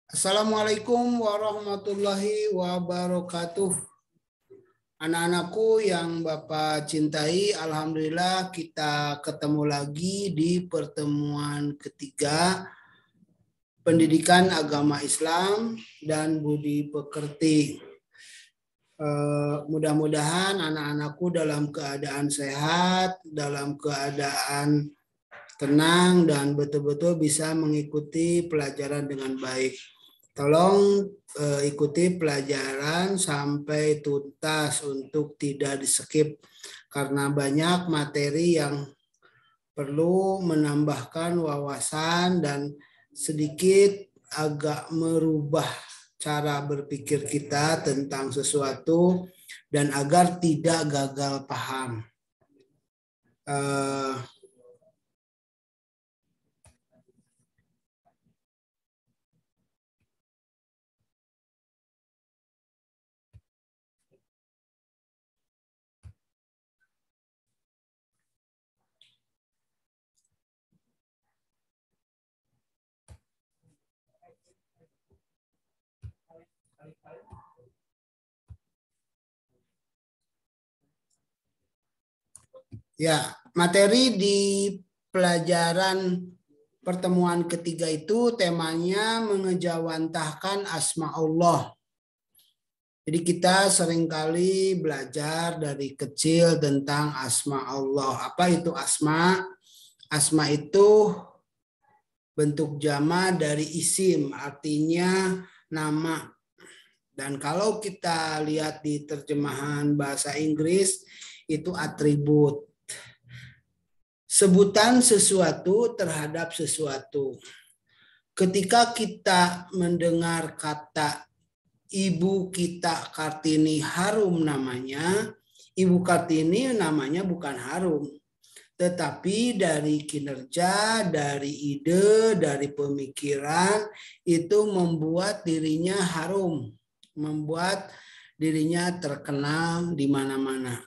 Assalamualaikum warahmatullahi wabarakatuh. Anak-anakku yang Bapak cintai, alhamdulillah kita ketemu lagi di pertemuan ketiga Pendidikan Agama Islam dan Budi Pekerti. Mudah-mudahan anak-anakku dalam keadaan sehat, dalam keadaan tenang, dan betul-betul bisa mengikuti pelajaran dengan baik. Tolong ikuti pelajaran sampai tuntas untuk tidak di-skip karena banyak materi yang perlu menambahkan wawasan dan sedikit agak merubah cara berpikir kita tentang sesuatu dan agar tidak gagal paham. Ya, materi di pelajaran pertemuan ketiga itu temanya mengejawantahkan asma Allah. Jadi kita seringkali belajar dari kecil tentang asma Allah. Apa itu asma? Asma itu bentuk jama dari isim, artinya nama. Dan kalau kita lihat di terjemahan bahasa Inggris, itu atribut. Sebutan sesuatu terhadap sesuatu. Ketika kita mendengar kata Ibu kita Kartini harum namanya, Ibu Kartini namanya bukan harum. Tetapi dari kinerja, dari ide, dari pemikiran, itu membuat dirinya harum. Membuat dirinya terkenal di mana-mana.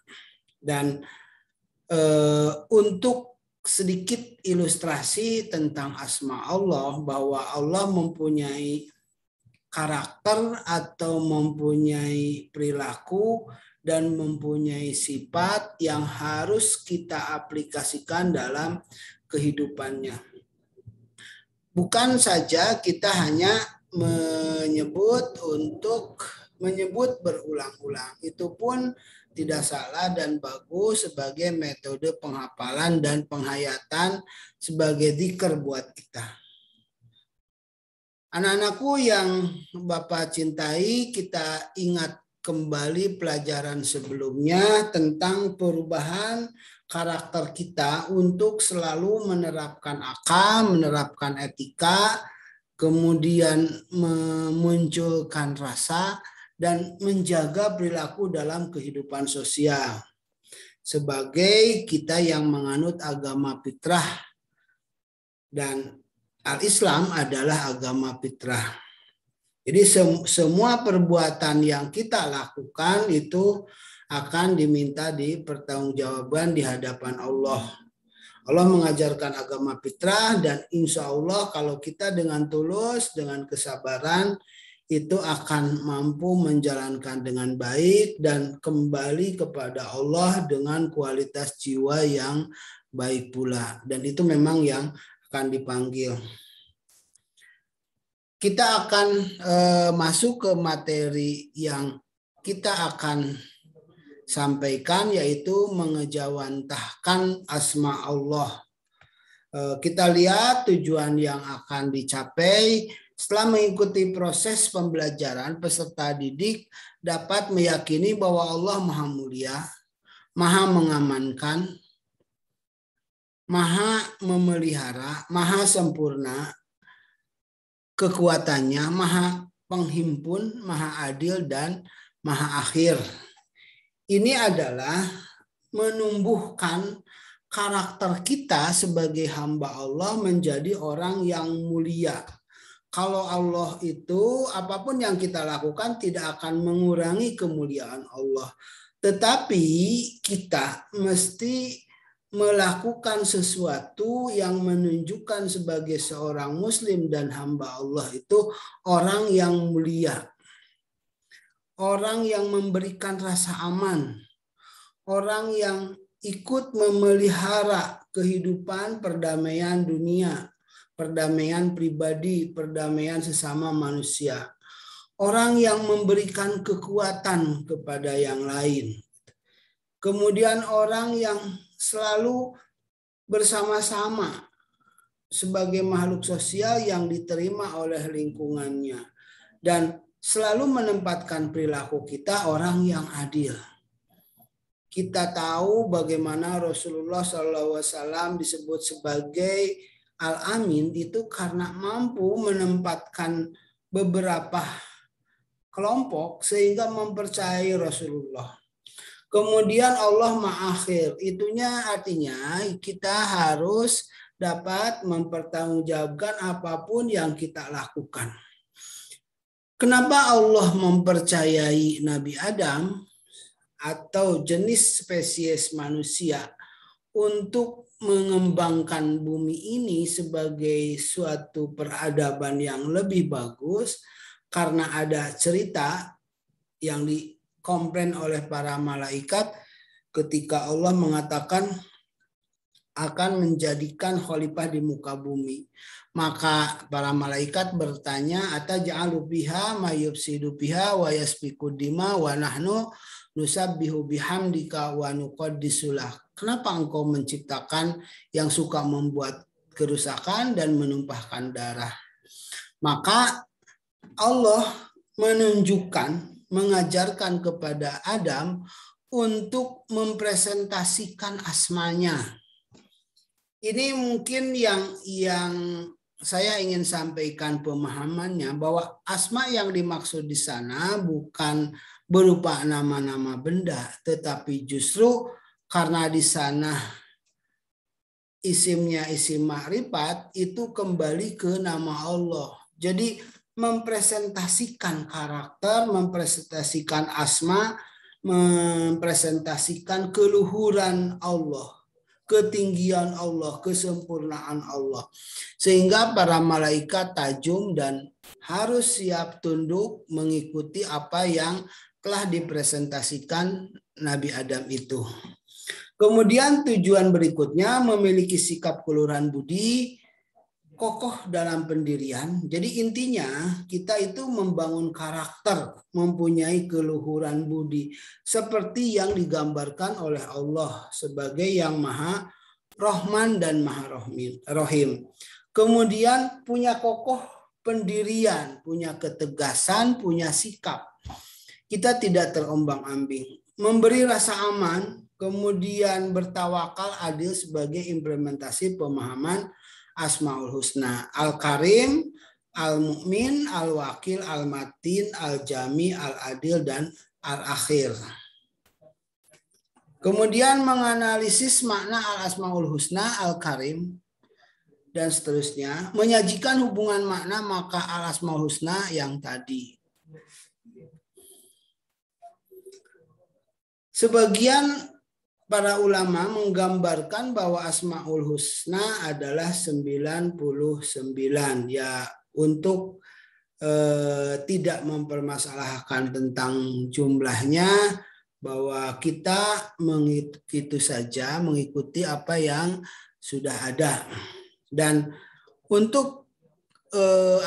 Dan untuk sedikit ilustrasi tentang asma Allah, bahwa Allah mempunyai karakter atau mempunyai perilaku dan mempunyai sifat yang harus kita aplikasikan dalam kehidupannya. Bukan saja kita hanya menyebut berulang-ulang. Itu pun tidak salah dan bagus sebagai metode penghafalan dan penghayatan sebagai dzikir buat kita. Anak-anakku yang Bapak cintai, kita ingat kembali pelajaran sebelumnya tentang perubahan karakter kita untuk selalu menerapkan akal, menerapkan etika, kemudian memunculkan rasa, dan menjaga perilaku dalam kehidupan sosial. Sebagai kita yang menganut agama fitrah, dan Al-Islam adalah agama fitrah. Jadi semua perbuatan yang kita lakukan itu akan diminta dipertanggungjawaban di hadapan Allah. Allah mengajarkan agama fitrah dan insya Allah kalau kita dengan tulus, dengan kesabaran, itu akan mampu menjalankan dengan baik dan kembali kepada Allah dengan kualitas jiwa yang baik pula. Dan itu memang yang akan dipanggil. Kita akan masuk ke materi yang kita akan sampaikan, yaitu mengejawantahkan asma Allah. Kita lihat tujuan yang akan dicapai. Setelah mengikuti proses pembelajaran, peserta didik dapat meyakini bahwa Allah Maha Mulia, Maha Mengamankan, Maha Memelihara, Maha Sempurna kekuatannya, Maha Penghimpun, Maha Adil, dan Maha Akhir. Ini adalah menumbuhkan karakter kita sebagai hamba Allah menjadi orang yang mulia. Kalau Allah itu, apapun yang kita lakukan tidak akan mengurangi kemuliaan Allah. Tetapi kita mesti melakukan sesuatu yang menunjukkan sebagai seorang muslim dan hamba Allah itu orang yang mulia, orang yang memberikan rasa aman, orang yang ikut memelihara kehidupan perdamaian dunia, perdamaian pribadi, perdamaian sesama manusia. Orang yang memberikan kekuatan kepada yang lain. Kemudian orang yang selalu bersama-sama sebagai makhluk sosial yang diterima oleh lingkungannya. Dan selalu menempatkan perilaku kita orang yang adil. Kita tahu bagaimana Rasulullah SAW disebut sebagai Al-Amin itu karena mampu menempatkan beberapa kelompok sehingga mempercayai Rasulullah. Kemudian Allah Ma'akhir, itunya artinya kita harus dapat mempertanggungjawabkan apapun yang kita lakukan. Kenapa Allah mempercayai Nabi Adam atau jenis spesies manusia untuk mengembangkan bumi ini sebagai suatu peradaban yang lebih bagus? Karena ada cerita yang dikomplain oleh para malaikat ketika Allah mengatakan akan menjadikan khalifah di muka bumi. Maka para malaikat bertanya, ataj'alu biha ma yufsidu biha wa yasfiku dima wa nahnu nusabbihu bihamdika wa nuqaddisu lak. Kenapa engkau menciptakan yang suka membuat kerusakan dan menumpahkan darah? Maka Allah menunjukkan, mengajarkan kepada Adam untuk mempresentasikan asmanya. Ini mungkin yang saya ingin sampaikan pemahamannya, bahwa asma yang dimaksud di sana bukan berupa nama-nama benda, tetapi justru karena di sana isimnya isim ma'rifat itu kembali ke nama Allah. Jadi mempresentasikan karakter, mempresentasikan asma, mempresentasikan keluhuran Allah, ketinggian Allah, kesempurnaan Allah. Sehingga para malaikat tajum dan harus siap tunduk mengikuti apa yang telah dipresentasikan Nabi Adam itu. Kemudian tujuan berikutnya memiliki sikap keluhuran budi, kokoh dalam pendirian. Jadi intinya kita itu membangun karakter, mempunyai keluhuran budi seperti yang digambarkan oleh Allah sebagai yang Maha Rahman dan Maha Rahim. Kemudian punya kokoh pendirian, punya ketegasan, punya sikap. Kita tidak terombang-ambing. Memberi rasa aman, kemudian bertawakal adil sebagai implementasi pemahaman Asmaul Husna. Al-Karim, Al-Mu'min, Al-Wakil, Al-Matin, Al-Jami, Al-Adil, dan Al-Akhir. Kemudian menganalisis makna Al-Asmaul Husna, Al-Karim, dan seterusnya. Menyajikan hubungan makna maka Al-Asmaul Husna yang tadi. Sebagian para ulama menggambarkan bahwa Asmaul Husna adalah 99, ya, untuk tidak mempermasalahkan tentang jumlahnya, bahwa kita itu saja mengikuti apa yang sudah ada. Dan untuk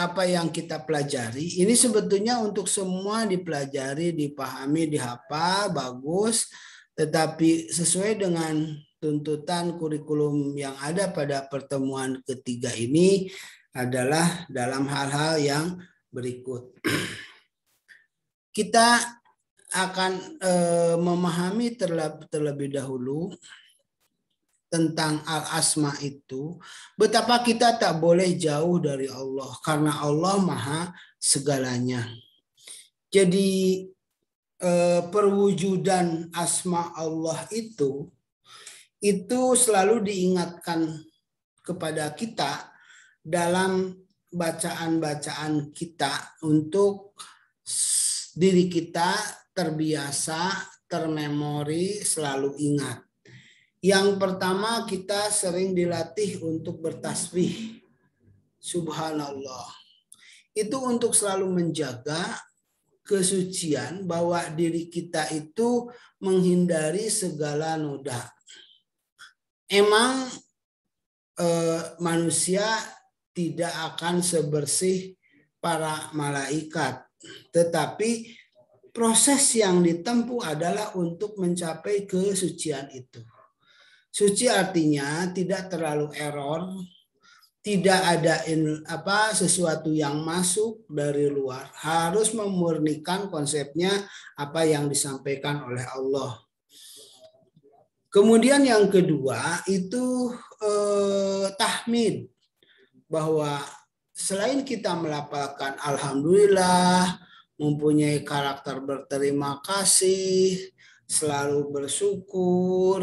apa yang kita pelajari ini sebetulnya untuk semua dipelajari, dipahami, dihafal, bagus. Tetapi sesuai dengan tuntutan kurikulum yang ada pada pertemuan ketiga ini adalah dalam hal-hal yang berikut. Kita akan memahami terlebih dahulu tentang al-asma itu, betapa kita tak boleh jauh dari Allah karena Allah Maha segalanya. Jadi perwujudan asma Allah itu selalu diingatkan kepada kita dalam bacaan-bacaan kita untuk diri kita terbiasa, termemori, selalu ingat. Yang pertama, kita sering dilatih untuk bertasbih. Subhanallah. Itu untuk selalu menjaga kesucian, bahwa diri kita itu menghindari segala noda. Emang manusia tidak akan sebersih para malaikat, tetapi proses yang ditempuh adalah untuk mencapai kesucian itu. Suci artinya tidak terlalu error, tidak ada sesuatu yang masuk dari luar, harus memurnikan konsepnya apa yang disampaikan oleh Allah. Kemudian yang kedua itu tahmid, bahwa selain kita melafalkan alhamdulillah, mempunyai karakter berterima kasih, selalu bersyukur,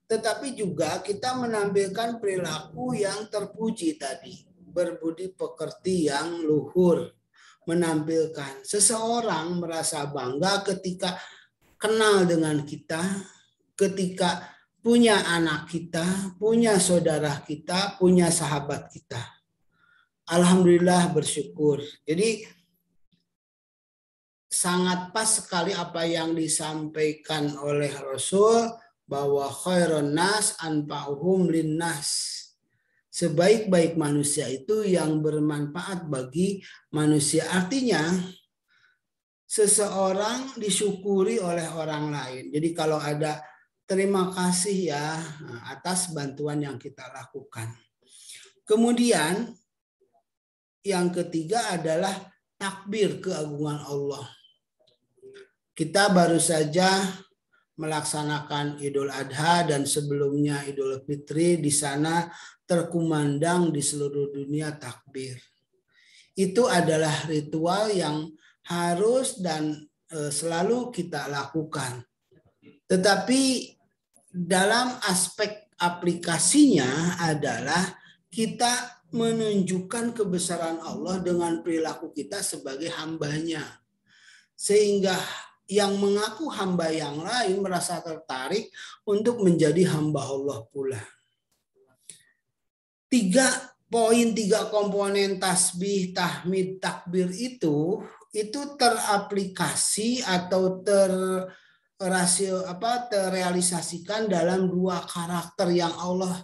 tetapi juga kita menampilkan perilaku yang terpuji tadi, berbudi pekerti yang luhur, menampilkan seseorang merasa bangga ketika kenal dengan kita, ketika punya anak kita, punya saudara kita, punya sahabat kita. Alhamdulillah, bersyukur. Jadi sangat pas sekali apa yang disampaikan oleh Rasul, bahwa khairun nas anfa'uhum linnas. Sebaik-baik manusia itu yang bermanfaat bagi manusia. Artinya seseorang disyukuri oleh orang lain. Jadi kalau ada terima kasih ya atas bantuan yang kita lakukan. Kemudian yang ketiga adalah takbir keagungan Allah. Kita baru saja melaksanakan Idul Adha dan sebelumnya Idul Fitri, di sana terkumandang di seluruh dunia takbir. Itu adalah ritual yang harus dan selalu kita lakukan. Tetapi dalam aspek aplikasinya adalah kita menunjukkan kebesaran Allah dengan perilaku kita sebagai hambanya. Sehingga yang mengaku hamba yang lain merasa tertarik untuk menjadi hamba Allah pula. 3 komponen tasbih, tahmid, takbir itu teraplikasi atau terrealisasikan dalam 2 karakter yang Allah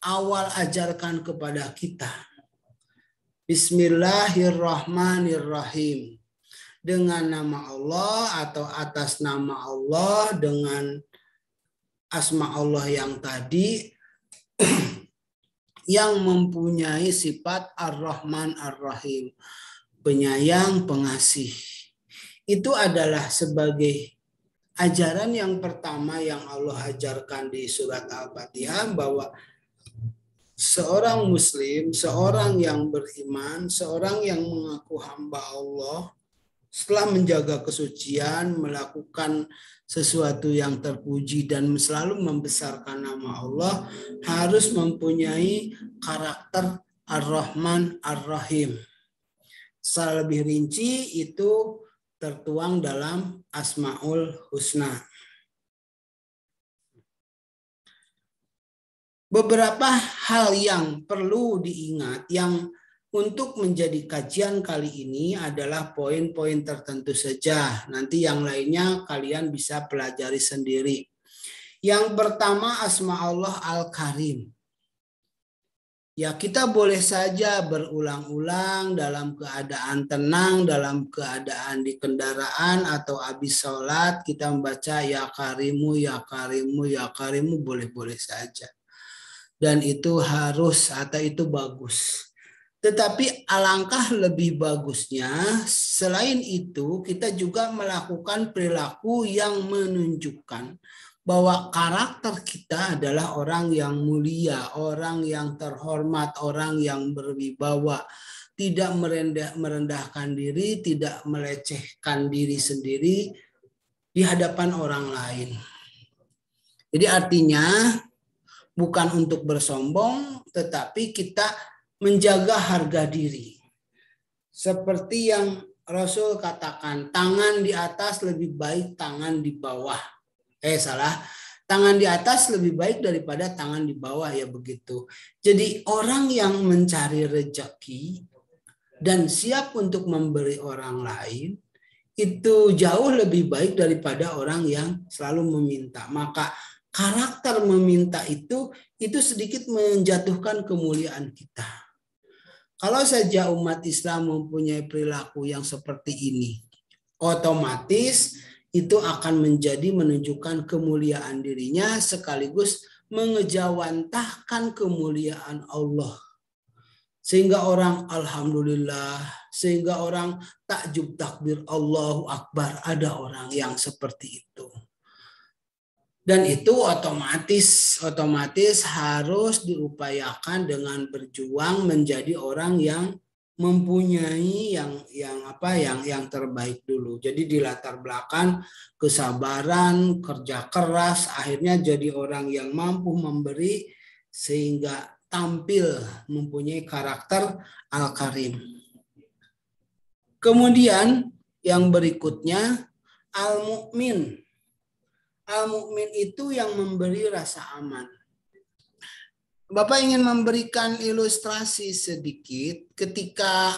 awal ajarkan kepada kita. Bismillahirrahmanirrahim. Dengan nama Allah atau atas nama Allah, dengan asma Allah yang tadi yang mempunyai sifat Ar-Rahman Ar-Rahim, penyayang, pengasih. Itu adalah sebagai ajaran yang pertama yang Allah ajarkan di surat Al-Fatihah, bahwa seorang muslim, seorang yang beriman, seorang yang mengaku hamba Allah, setelah menjaga kesucian, melakukan sesuatu yang terpuji dan selalu membesarkan nama Allah, harus mempunyai karakter Ar-Rahman Ar-Rahim. Secara lebih rinci itu tertuang dalam Asmaul Husna. Beberapa hal yang perlu diingat yang untuk menjadi kajian kali ini adalah poin-poin tertentu saja. Nanti yang lainnya kalian bisa pelajari sendiri. Yang pertama, asma Allah Al-Karim. Ya, kita boleh saja berulang-ulang dalam keadaan tenang, dalam keadaan di kendaraan atau habis sholat, kita membaca ya Karimu, ya Karimu, ya Karimu, boleh-boleh saja. Dan itu harus atau itu bagus. Tetapi alangkah lebih bagusnya, selain itu kita juga melakukan perilaku yang menunjukkan bahwa karakter kita adalah orang yang mulia, orang yang terhormat, orang yang berwibawa, tidak merendahkan diri, tidak melecehkan diri sendiri di hadapan orang lain. Jadi artinya bukan untuk bersombong, tetapi kita menjaga harga diri. Seperti yang Rasul katakan, tangan di atas lebih baik tangan di bawah. Tangan di atas lebih baik daripada tangan di bawah, ya begitu. Jadi orang yang mencari rezeki dan siap untuk memberi orang lain itu jauh lebih baik daripada orang yang selalu meminta. Maka karakter meminta itu sedikit menjatuhkan kemuliaan kita. Kalau saja umat Islam mempunyai perilaku yang seperti ini, otomatis itu akan menunjukkan kemuliaan dirinya sekaligus mengejawantahkan kemuliaan Allah. Sehingga orang alhamdulillah, sehingga orang takjub takbir Allahu Akbar, ada orang yang seperti itu. Dan itu otomatis harus diupayakan dengan berjuang menjadi orang yang mempunyai yang terbaik dulu. Jadi di latar belakang kesabaran, kerja keras, akhirnya jadi orang yang mampu memberi sehingga tampil mempunyai karakter Al-Karim. Kemudian yang berikutnya Al-Mu'min. Al-Mu'min itu yang memberi rasa aman. Bapak ingin memberikan ilustrasi sedikit ketika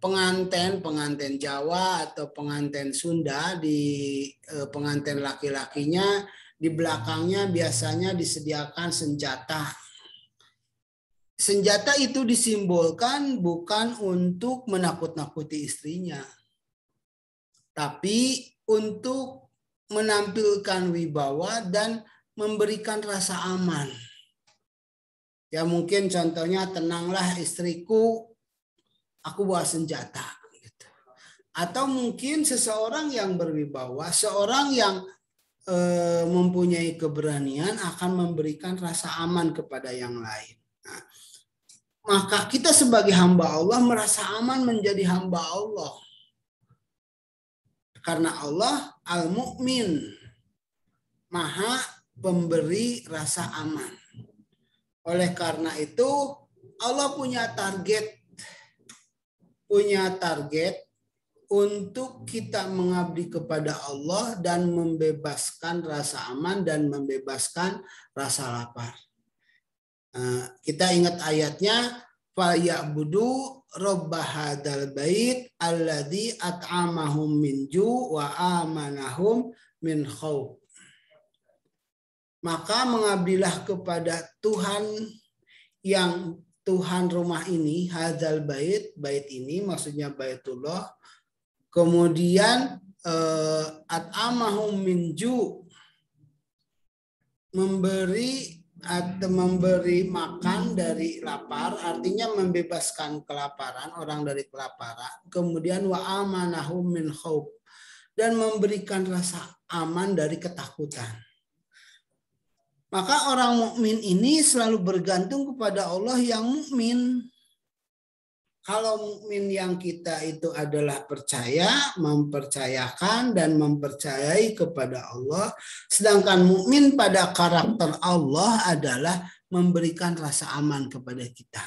pengantin Jawa atau pengantin Sunda, di pengantin laki-lakinya di belakangnya biasanya disediakan senjata. Senjata itu disimbolkan bukan untuk menakut-nakuti istrinya, tapi untuk menampilkan wibawa dan memberikan rasa aman. Ya mungkin contohnya, tenanglah istriku, aku bawa senjata. Gitu. Atau mungkin seseorang yang berwibawa, seorang yang mempunyai keberanian akan memberikan rasa aman kepada yang lain. Nah, maka kita sebagai hamba Allah merasa aman menjadi hamba Allah. Karena Allah Al-Mu'min, Maha pemberi rasa aman. Oleh karena itu Allah punya target untuk kita mengabdi kepada Allah dan membebaskan rasa aman dan membebaskan rasa lapar. Kita ingat ayatnya, fa'yabudu robba hadzal bait alladzi at'amahum min ju' wa amanahum min khauf. Maka mengabdilah kepada Tuhan yang Tuhan rumah ini, hadzal bait ini maksudnya Baitullah. Kemudian at'amahum min ju', memberi makan dari lapar, artinya membebaskan kelaparan, orang dari kelaparan. Kemudian wa amanahum min khauf, dan memberikan rasa aman dari ketakutan. Maka orang mukmin ini selalu bergantung kepada Allah yang mukmin. Kalau mukmin yang kita itu adalah percaya, mempercayakan dan mempercayai kepada Allah, sedangkan mukmin pada karakter Allah adalah memberikan rasa aman kepada kita.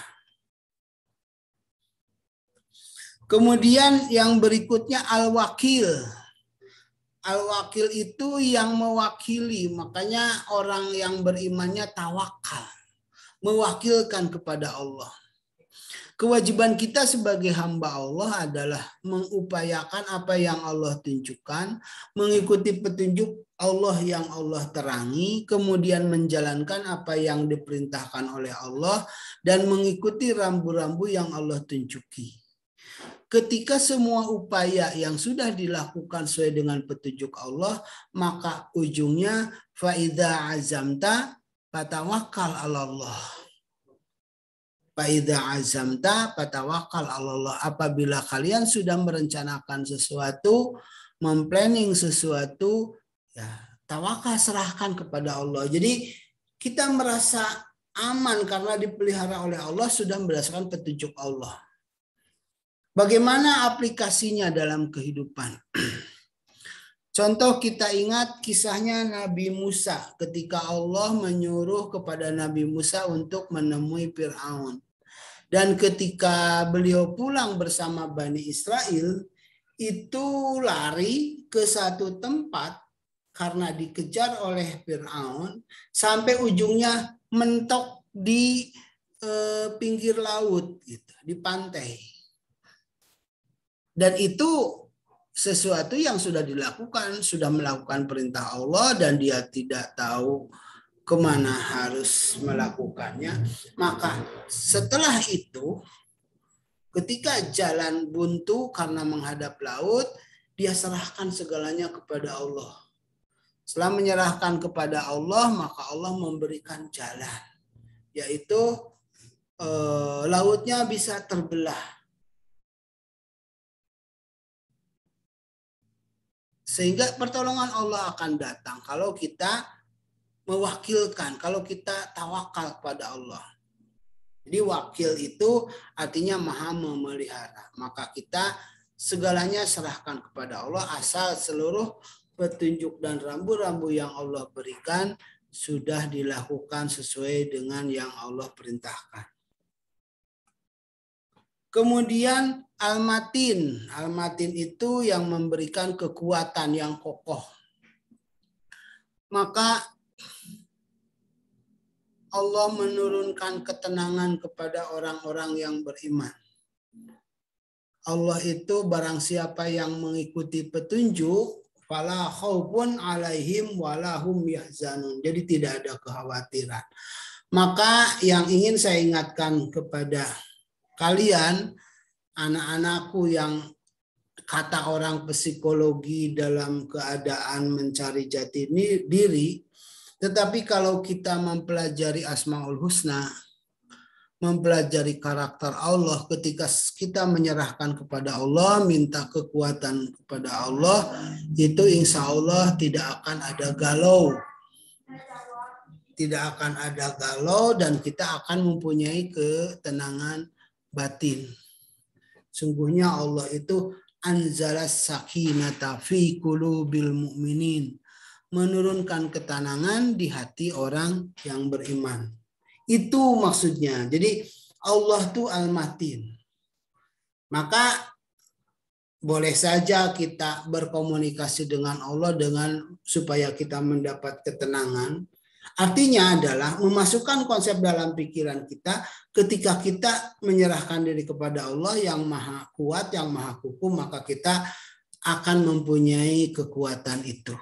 Kemudian yang berikutnya Al-Wakil. Al-Wakil itu yang mewakili, makanya orang yang berimannya tawakal, mewakilkan kepada Allah. Kewajiban kita sebagai hamba Allah adalah mengupayakan apa yang Allah tunjukkan, mengikuti petunjuk Allah yang Allah terangi, kemudian menjalankan apa yang diperintahkan oleh Allah, dan mengikuti rambu-rambu yang Allah tunjuki. Ketika semua upaya yang sudah dilakukan sesuai dengan petunjuk Allah, maka ujungnya faida azamta fatawakkal 'alallah. Faida azamta fatawakkal 'alallah. Apabila kalian sudah merencanakan sesuatu, memplanning sesuatu, ya tawakal, serahkan kepada Allah. Jadi kita merasa aman karena dipelihara oleh Allah sudah berdasarkan petunjuk Allah. Bagaimana aplikasinya dalam kehidupan? Contoh, kita ingat kisahnya Nabi Musa ketika Allah menyuruh kepada Nabi Musa untuk menemui Fir'aun. Dan ketika beliau pulang bersama Bani Israel, itu lari ke satu tempat karena dikejar oleh Fir'aun sampai ujungnya mentok di pinggir laut gitu, di pantai. Dan itu sesuatu yang sudah dilakukan, sudah melakukan perintah Allah dan dia tidak tahu kemana harus melakukannya. Maka setelah itu, ketika jalan buntu karena menghadap laut, dia serahkan segalanya kepada Allah. Setelah menyerahkan kepada Allah, maka Allah memberikan jalan, yaitu lautnya bisa terbelah. Sehingga pertolongan Allah akan datang kalau kita mewakilkan, kalau kita tawakal kepada Allah. Jadi wakil itu artinya maha memelihara. Maka kita segalanya serahkan kepada Allah, asal seluruh petunjuk dan rambu-rambu yang Allah berikan sudah dilakukan sesuai dengan yang Allah perintahkan. Kemudian Al-Matin. Al-Matin itu yang memberikan kekuatan yang kokoh. Maka Allah menurunkan ketenangan kepada orang-orang yang beriman. Allah itu barang siapa yang mengikuti petunjuk, fala khaufun alaihim wala hum yahzanun. Jadi tidak ada kekhawatiran. Maka yang ingin saya ingatkan kepada kalian, anak-anakku yang kata orang psikologi dalam keadaan mencari jati diri, tetapi kalau kita mempelajari Asmaul Husna, mempelajari karakter Allah, ketika kita menyerahkan kepada Allah, minta kekuatan kepada Allah, itu insya Allah tidak akan ada galau. Tidak akan ada galau dan kita akan mempunyai ketenangan batin. Sungguhnya Allah itu anzalas sakinata fi qulubil mu'minin, menurunkan ketenangan di hati orang yang beriman. Itu maksudnya. Jadi Allah tuh Al-Matin. Maka boleh saja kita berkomunikasi dengan Allah supaya kita mendapat ketenangan. Artinya adalah memasukkan konsep dalam pikiran kita ketika kita menyerahkan diri kepada Allah yang maha kuat, yang maha kukuh, maka kita akan mempunyai kekuatan itu.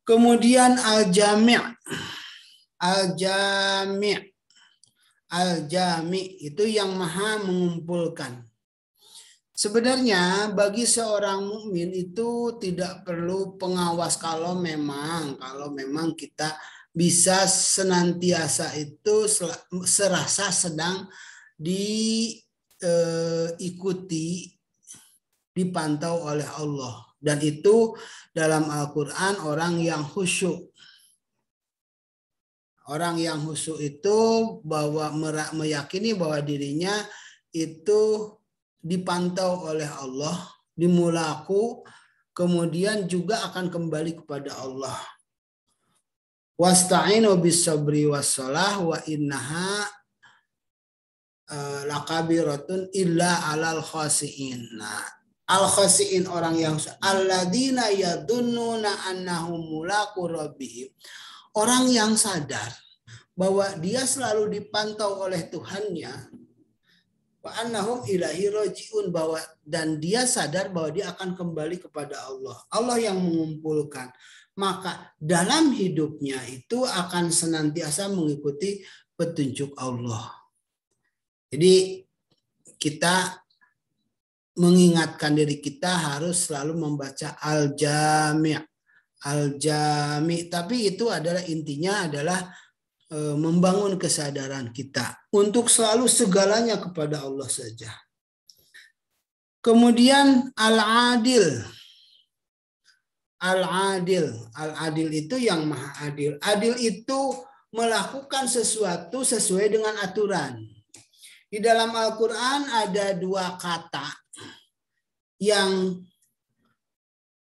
Kemudian Al-Jami'. Al-Jami'. Al-Jami' itu yang maha mengumpulkan. Sebenarnya bagi seorang mukmin itu tidak perlu pengawas kalau memang kita bisa senantiasa itu serasa sedang diikuti, dipantau oleh Allah. Dan itu dalam Al-Quran orang yang khusyuk. Orang yang khusyuk itu meyakini bahwa dirinya itu dipantau oleh Allah, dimulaku, kemudian juga akan kembali kepada Allah. Wasta'inu bis-sabri was-shalah wa innaha lakabiratun illa 'alal khasi'in. Nah, al-khasi'in orang yang alladzina yadunnuna annahum mulaqu rabbihim. Orang yang sadar bahwa dia selalu dipantau oleh Tuhannya. Wa annahum ilaihi raji'un, dan dia sadar bahwa dia akan kembali kepada Allah. Allah yang mengumpulkan. Maka dalam hidupnya itu akan senantiasa mengikuti petunjuk Allah. Jadi kita mengingatkan diri kita harus selalu membaca Al-Jami'. Al-Jami', tapi itu adalah intinya adalah membangun kesadaran kita untuk selalu segalanya kepada Allah saja. Kemudian Al-Adil. Al-Adil. Al-Adil itu yang maha adil. Adil itu melakukan sesuatu sesuai dengan aturan. Di dalam Al-Quran ada dua kata yang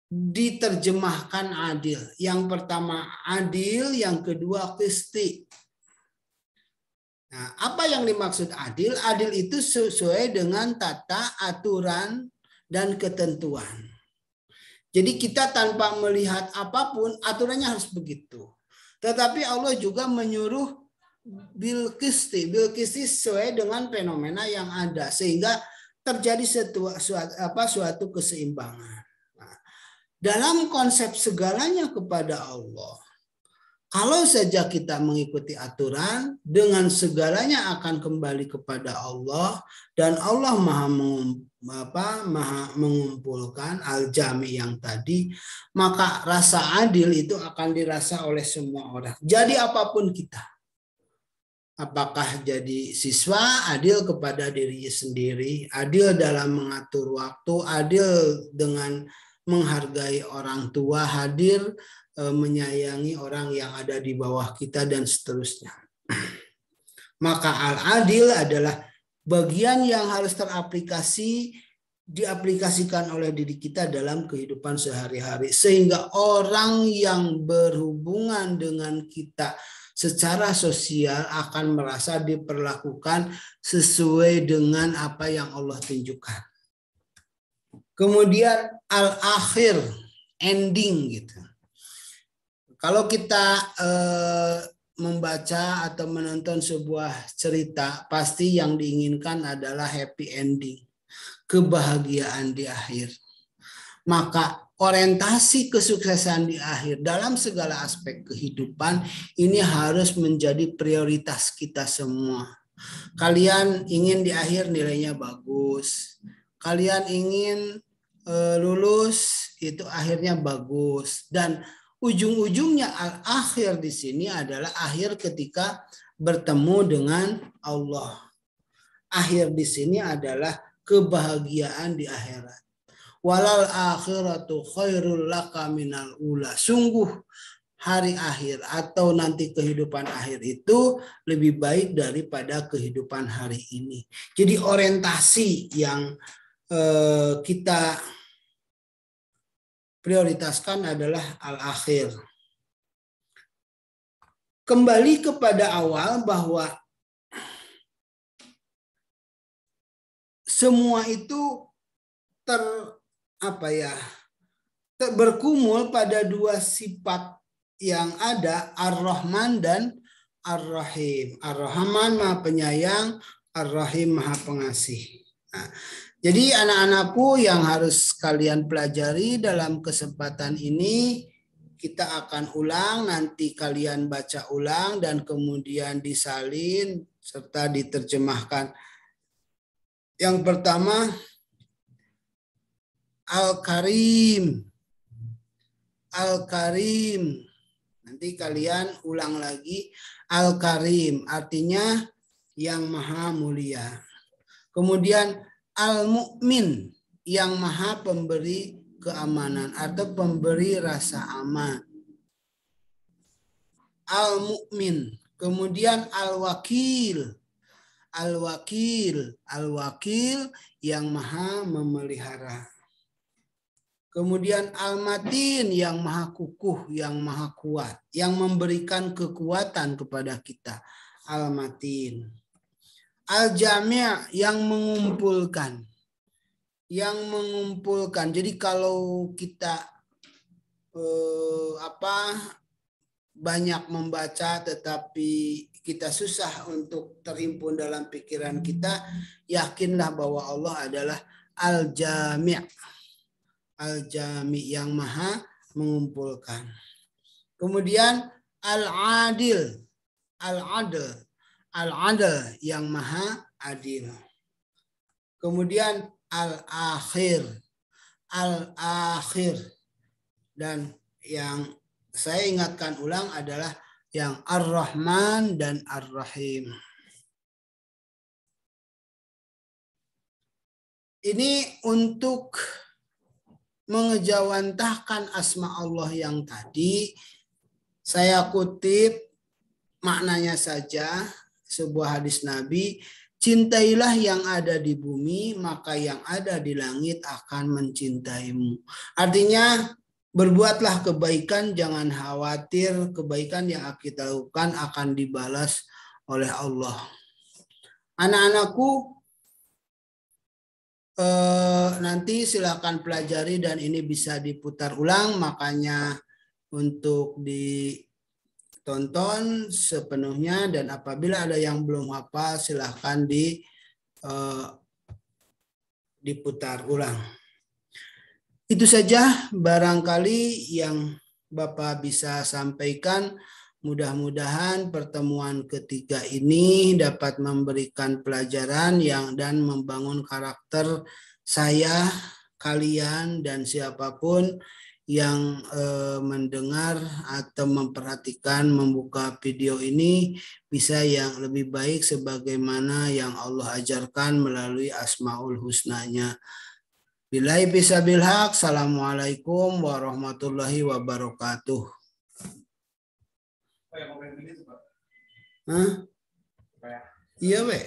diterjemahkan adil. Yang pertama adil, yang kedua qisti. Nah, apa yang dimaksud adil? Adil itu sesuai dengan tata aturan dan ketentuan. Jadi kita tanpa melihat apapun aturannya harus begitu. Tetapi Allah juga menyuruh bil qisti sesuai dengan fenomena yang ada sehingga terjadi suatu keseimbangan. Nah, dalam konsep segalanya kepada Allah, kalau saja kita mengikuti aturan, dengan segalanya akan kembali kepada Allah dan Allah maha mengumpulkan al-jami yang tadi, maka rasa adil itu akan dirasa oleh semua orang. Jadi apapun kita, apakah jadi siswa, adil kepada dirinya sendiri, adil dalam mengatur waktu, adil dengan menghargai orang tua, hadir menyayangi orang yang ada di bawah kita, dan seterusnya. Maka al-adil adalah bagian yang harus diaplikasikan oleh diri kita dalam kehidupan sehari-hari. Sehingga orang yang berhubungan dengan kita secara sosial akan merasa diperlakukan sesuai dengan apa yang Allah tunjukkan. Kemudian al-akhir, ending gitu. Kalau kita membaca atau menonton sebuah cerita, pasti yang diinginkan adalah happy ending, kebahagiaan di akhir. Maka orientasi kesuksesan di akhir dalam segala aspek kehidupan ini harus menjadi prioritas kita semua. Kalian ingin di akhir nilainya bagus. Kalian ingin lulus, itu akhirnya bagus. Dan ujung-ujungnya al-akhir di sini adalah akhir ketika bertemu dengan Allah. Akhir di sini adalah kebahagiaan di akhirat. Walal akhiratu khairul laka minal ula. Sungguh hari akhir atau nanti kehidupan akhir itu lebih baik daripada kehidupan hari ini. Jadi orientasi yang kita prioritaskan adalah al-akhir. Kembali kepada awal bahwa semua itu berkumul pada dua sifat yang ada, Ar-Rahman dan Ar-Rahim. Ar-Rahman Maha Penyayang, Ar-Rahim Maha Pengasih. Nah, jadi anak-anakku yang harus kalian pelajari dalam kesempatan ini, kita akan ulang, nanti kalian baca ulang dan kemudian disalin serta diterjemahkan. Yang pertama, Al-Karim. Al-Karim. Nanti kalian ulang lagi. Al-Karim artinya yang maha mulia. Kemudian Al-Mu'min, yang maha pemberi keamanan atau pemberi rasa aman. Al-Mu'min. Kemudian Al-Wakil. Al-Wakil. Al-Wakil yang maha memelihara. Kemudian Al-Matin, yang maha kukuh, yang maha kuat, yang memberikan kekuatan kepada kita. Al-Matin. Al-Jami', yang mengumpulkan. Yang mengumpulkan. Jadi kalau kita banyak membaca tetapi kita susah untuk terhimpun dalam pikiran kita, yakinlah bahwa Allah adalah Al-Jami'. Al-Jami', yang maha mengumpulkan. Kemudian Al-Adil. Al-Adil. Al-Adil, yang maha adil. Kemudian Al-Akhir. Al-Akhir. Dan yang saya ingatkan ulang adalah yang Ar-Rahman dan Ar-Rahim. Ini untuk mengejawantahkan asma Allah yang tadi, saya kutip maknanya saja sebuah hadis Nabi, cintailah yang ada di bumi, maka yang ada di langit akan mencintaimu. Artinya, berbuatlah kebaikan, jangan khawatir kebaikan yang kita lakukan akan dibalas oleh Allah. Anak-anakku, nanti silakan pelajari dan ini bisa diputar ulang, makanya untuk ditonton sepenuhnya dan apabila ada yang belum hafal silakan diputar ulang. Itu saja barangkali yang Bapak bisa sampaikan. Mudah-mudahan pertemuan ketiga ini dapat memberikan pelajaran dan membangun karakter saya, kalian, dan siapapun yang mendengar atau memperhatikan membuka video ini bisa yang lebih baik sebagaimana yang Allah ajarkan melalui Asmaul Husna-Nya. Billahi bisabil haq. Assalamualaikum warahmatullahi wabarakatuh. Hah? Iya, Wek.